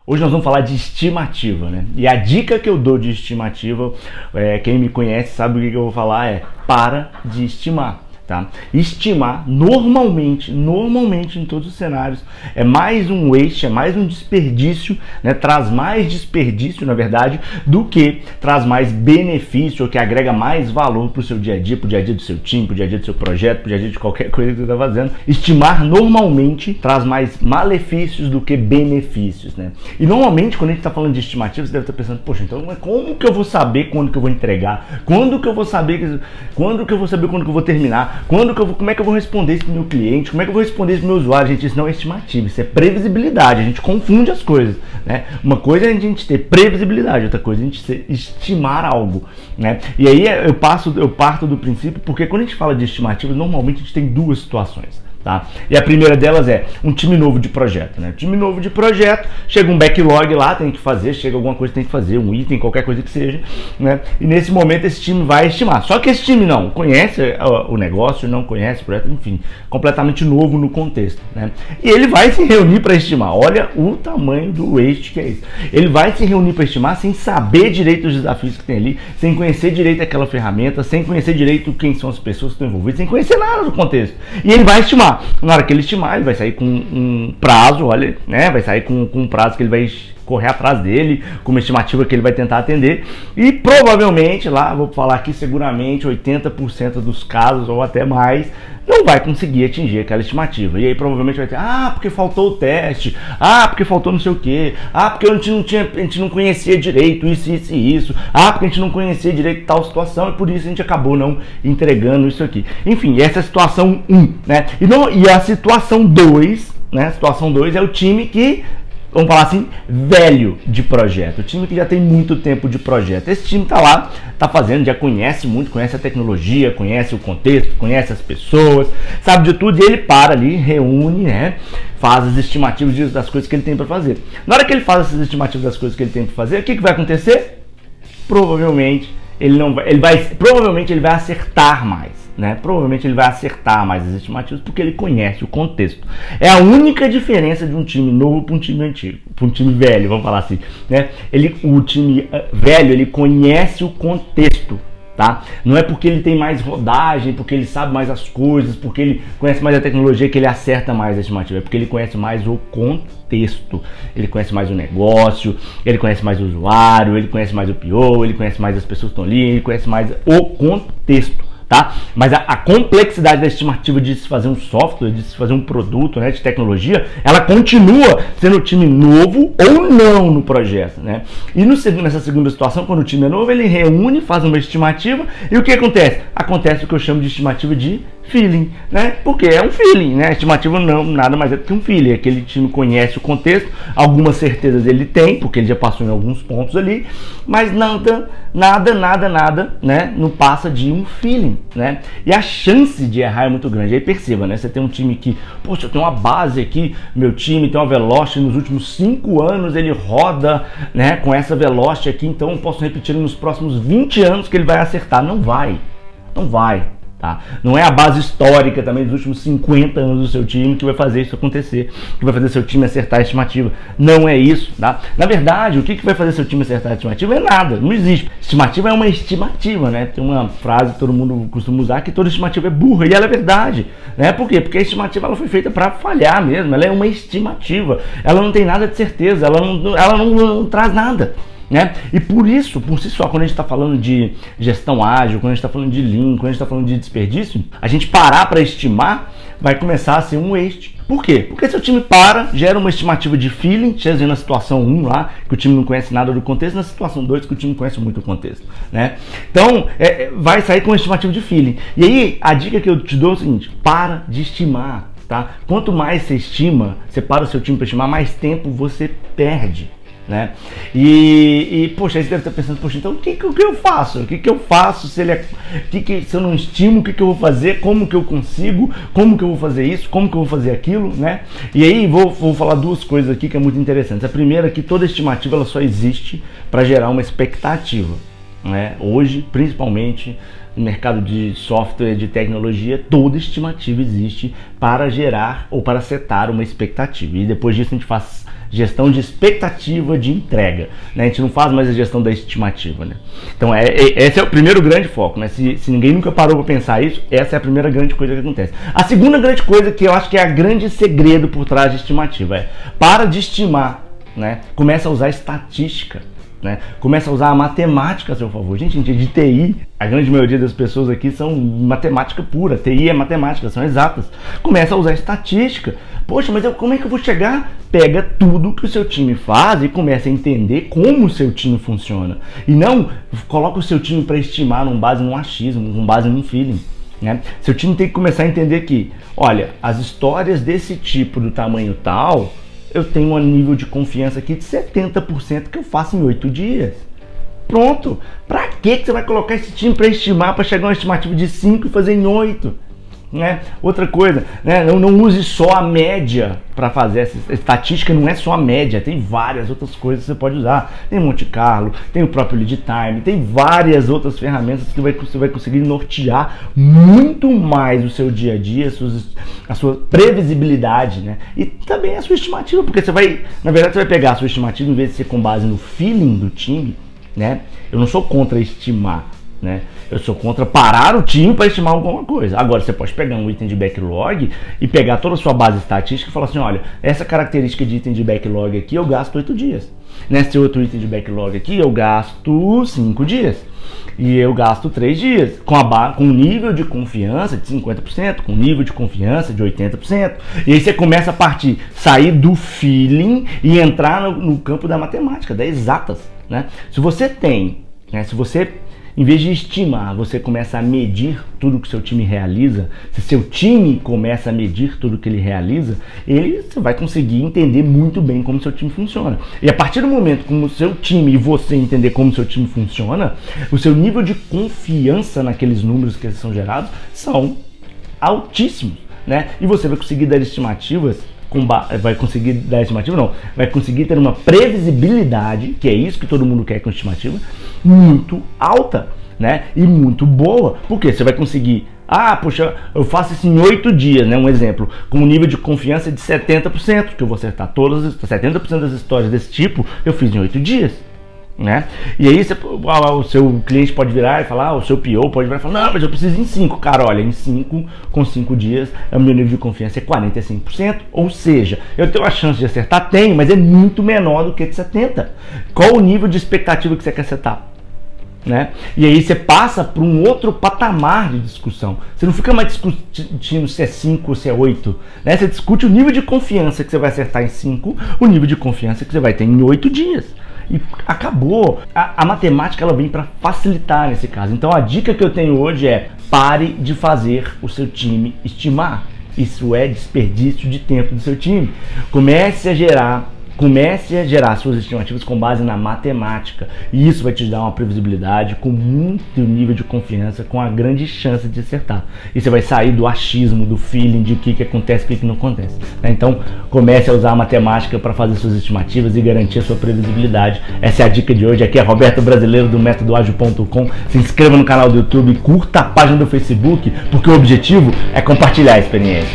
Hoje nós vamos falar de estimativa, né? E a dica que eu dou de estimativa, quem me conhece sabe o que eu vou falar, para de estimar. Tá? Estimar normalmente em todos os cenários é mais um waste, é mais um desperdício, né? Traz mais desperdício, na verdade, do que traz mais benefício, ou que agrega mais valor para o seu dia a dia, para o dia a dia do seu time, para o dia a dia do seu projeto, para o dia a dia de qualquer coisa que você está fazendo. Estimar normalmente traz mais malefícios do que benefícios, né? E normalmente quando a gente está falando de estimativa, você deve estar pensando, poxa, então como que eu vou saber quando que eu vou entregar? Quando que eu vou saber quando que eu eu vou terminar? Como é que eu vou responder isso pro meu cliente? Como é que eu vou responder isso pro meu usuário? Gente, isso não é estimativa, isso é previsibilidade. A gente confunde as coisas, né? Uma coisa é a gente ter previsibilidade, outra coisa é a gente estimar algo, né? E aí eu parto do princípio, porque quando a gente fala de estimativa, normalmente a gente tem duas situações. Tá? E a primeira delas é um time novo de projeto, né? Time novo de projeto, chega um backlog lá, tem que fazer, chega alguma coisa que tem que fazer, um item, qualquer coisa que seja, né? E nesse momento esse time vai estimar. Só que esse time não conhece o negócio, não conhece o projeto, enfim, completamente novo no contexto, né? E ele vai se reunir para estimar. Olha o tamanho do waste que é isso. Ele vai se reunir para estimar sem saber direito os desafios que tem ali, sem conhecer direito aquela ferramenta, sem conhecer direito quem são as pessoas que estão envolvidas, sem conhecer nada do contexto. E ele vai estimar. Na hora que ele estimar, ele vai sair com um prazo, olha, né? Vai sair com um prazo que ele vai correr atrás dele, com uma estimativa que ele vai tentar atender. E provavelmente, vou falar aqui, seguramente 80% dos casos, ou até mais, não vai conseguir atingir aquela estimativa. E aí provavelmente vai ter, porque faltou o teste, porque faltou não sei o que, porque a gente não conhecia direito isso, porque a gente não conhecia direito tal situação e por isso a gente acabou não entregando isso aqui. Enfim, essa é a situação 1, né? E a situação 2, né? A situação 2 é o time que, vamos falar assim, velho de projeto, o time que já tem muito tempo de projeto. Esse time tá lá, tá fazendo, já conhece muito, conhece a tecnologia, conhece o contexto, conhece as pessoas, sabe de tudo, e ele para ali, reúne, né, faz as estimativas das coisas que ele tem para fazer. Na hora que ele faz essas estimativas das coisas que ele tem para fazer, o que vai acontecer? Provavelmente ele vai acertar mais. Né? Provavelmente ele vai acertar mais as estimativas porque ele conhece o contexto. É a única diferença de um time novo para um time antigo, para um time velho, vamos falar assim, né? O time velho, ele conhece o contexto, tá? Não é porque ele tem mais rodagem, porque ele sabe mais as coisas, porque ele conhece mais a tecnologia que ele acerta mais a estimativa, é porque ele conhece mais o contexto, ele conhece mais o negócio, ele conhece mais o usuário, ele conhece mais o PO, ele conhece mais as pessoas que estão ali, ele conhece mais o contexto. Tá? Mas a complexidade da estimativa de se fazer um software, de se fazer um produto, né, de tecnologia, ela continua sendo o time novo ou não no projeto, né? E nessa segunda situação, quando o time é novo, ele reúne, faz uma estimativa e o que acontece? Acontece o que eu chamo de estimativa de feeling, né? Porque é um feeling, né? A estimativa não nada mais é do que um feeling. Aquele time conhece o contexto, algumas certezas ele tem, porque ele já passou em alguns pontos ali, mas nada, né? Não passa de um feeling, né? E a chance de errar é muito grande. Aí perceba, né? Você tem um time que, poxa, eu tenho uma base aqui, meu time tem uma velocity nos últimos 5 anos, ele roda, né? Com essa velocity aqui, então eu posso repetir nos próximos 20 anos que ele vai acertar. Não vai. Tá? Não é a base histórica também dos últimos 50 anos do seu time que vai fazer isso acontecer, que vai fazer seu time acertar a estimativa. Não é isso, tá? Na verdade, o que vai fazer seu time acertar a estimativa é nada, não existe. Estimativa é uma estimativa, né? Tem uma frase que todo mundo costuma usar, que toda estimativa é burra, e ela é verdade, né? Por quê? Porque a estimativa ela foi feita para falhar mesmo, ela é uma estimativa, ela não tem nada de certeza, ela não traz nada. Né? E por isso, por si só, quando a gente está falando de gestão ágil, quando a gente está falando de Lean, quando a gente está falando de desperdício, a gente parar para estimar vai começar a ser um waste. Por quê? Porque seu time gera uma estimativa de feeling, seja na situação 1 lá, que o time não conhece nada do contexto, na situação 2 que o time conhece muito o contexto, né? Então, vai sair com uma estimativa de feeling. E aí, a dica que eu te dou é o seguinte, para de estimar, tá? Quanto mais você estima, você para o seu time para estimar, mais tempo você perde. Né? Poxa, aí você deve estar pensando, poxa, então o que eu faço? O que eu faço se eu não estimo, o que eu vou fazer? Como que eu consigo? Como que eu vou fazer isso? Como que eu vou fazer aquilo? Né? E aí vou falar duas coisas aqui que é muito interessantes. A primeira é que toda estimativa ela só existe para gerar uma expectativa, né? Hoje, principalmente no mercado de software, de tecnologia, toda estimativa existe para gerar ou para setar uma expectativa. E depois disso a gente Gestão de expectativa de entrega, né? A gente não faz mais a gestão da estimativa, né? Então esse é o primeiro grande foco, né? Se ninguém nunca parou para pensar isso, essa é a primeira grande coisa que acontece. A segunda grande coisa que eu acho que é a grande segredo por trás de estimativa é: para de estimar, né? Começa a usar estatística, né? Começa a usar a matemática a seu favor. Gente, de TI, a grande maioria das pessoas aqui são matemática pura. TI é matemática, são exatas. Começa a usar estatística. Poxa, mas como é que eu vou chegar? Pega tudo que o seu time faz e começa a entender como o seu time funciona. E não coloca o seu time para estimar com base num achismo, com base num feeling, né? Seu time tem que começar a entender que, olha, as histórias desse tipo, do tamanho tal, eu tenho um nível de confiança aqui de 70% que eu faço em 8 dias. Pronto. Pra que você vai colocar esse time para estimar, para chegar a uma estimativa de 5 e fazer em 8? Né? Outra coisa, né? Não use só a média para fazer essa estatística, não é só a média, tem várias outras coisas que você pode usar. Tem Monte Carlo, tem o próprio Lead Time, tem várias outras ferramentas que você vai conseguir nortear muito mais o seu dia a dia, a sua previsibilidade, né? E também a sua estimativa, porque na verdade você vai pegar a sua estimativa, em vez de ser com base no feeling do time, né? Eu não sou contra estimar, né? Eu sou contra parar o time para estimar alguma coisa. Agora, você pode pegar um item de backlog e pegar toda a sua base estatística e falar assim: olha, essa característica de item de backlog aqui eu gasto 8 dias. Nesse outro item de backlog aqui eu gasto 5 dias. E eu gasto 3 dias. Com nível de confiança de 50%, com nível de confiança de 80%. E aí você começa a sair do feeling e entrar no campo da matemática, das exatas, né? Se você em vez de estimar, você começa a medir tudo que seu time realiza. Se seu time começa a medir tudo que ele realiza, você vai conseguir entender muito bem como seu time funciona. E a partir do momento que o seu time e você entender como seu time funciona, o seu nível de confiança naqueles números que são gerados são altíssimos, né? E você vai conseguir dar estimativas. Vai conseguir ter uma previsibilidade, que é isso que todo mundo quer com estimativa, muito alta, né? E muito boa, porque você vai conseguir, poxa, eu faço isso em 8 dias, né? Um exemplo, com um nível de confiança de 70%, que eu vou acertar 70% das histórias desse tipo, eu fiz em 8 dias. Né? E aí o seu cliente pode virar e falar, o seu PO pode virar e falar: não, mas eu preciso em 5. Cara, olha, com 5 dias o meu nível de confiança é 45%, ou seja, eu tenho a chance de acertar? Tenho, mas é muito menor do que de 70%. Qual o nível de expectativa que você quer acertar? Né? E aí você passa para um outro patamar de discussão. Você não fica mais discutindo se é 5 ou se é 8, né? Você discute o nível de confiança que você vai acertar em 5, o nível de confiança que você vai ter em 8 dias. E acabou. A matemática ela vem para facilitar nesse caso. Então a dica que eu tenho hoje é: pare de fazer o seu time estimar. Isso é desperdício de tempo do seu time. Comece a gerar suas estimativas com base na matemática. E isso vai te dar uma previsibilidade com muito nível de confiança, com a grande chance de acertar. E você vai sair do achismo, do feeling de o que acontece e o que não acontece. Então, comece a usar a matemática para fazer suas estimativas e garantir a sua previsibilidade. Essa é a dica de hoje. Aqui é Roberto Brasileiro do métodoagil.com. Se inscreva no canal do YouTube, curta a página do Facebook, porque o objetivo é compartilhar a experiência.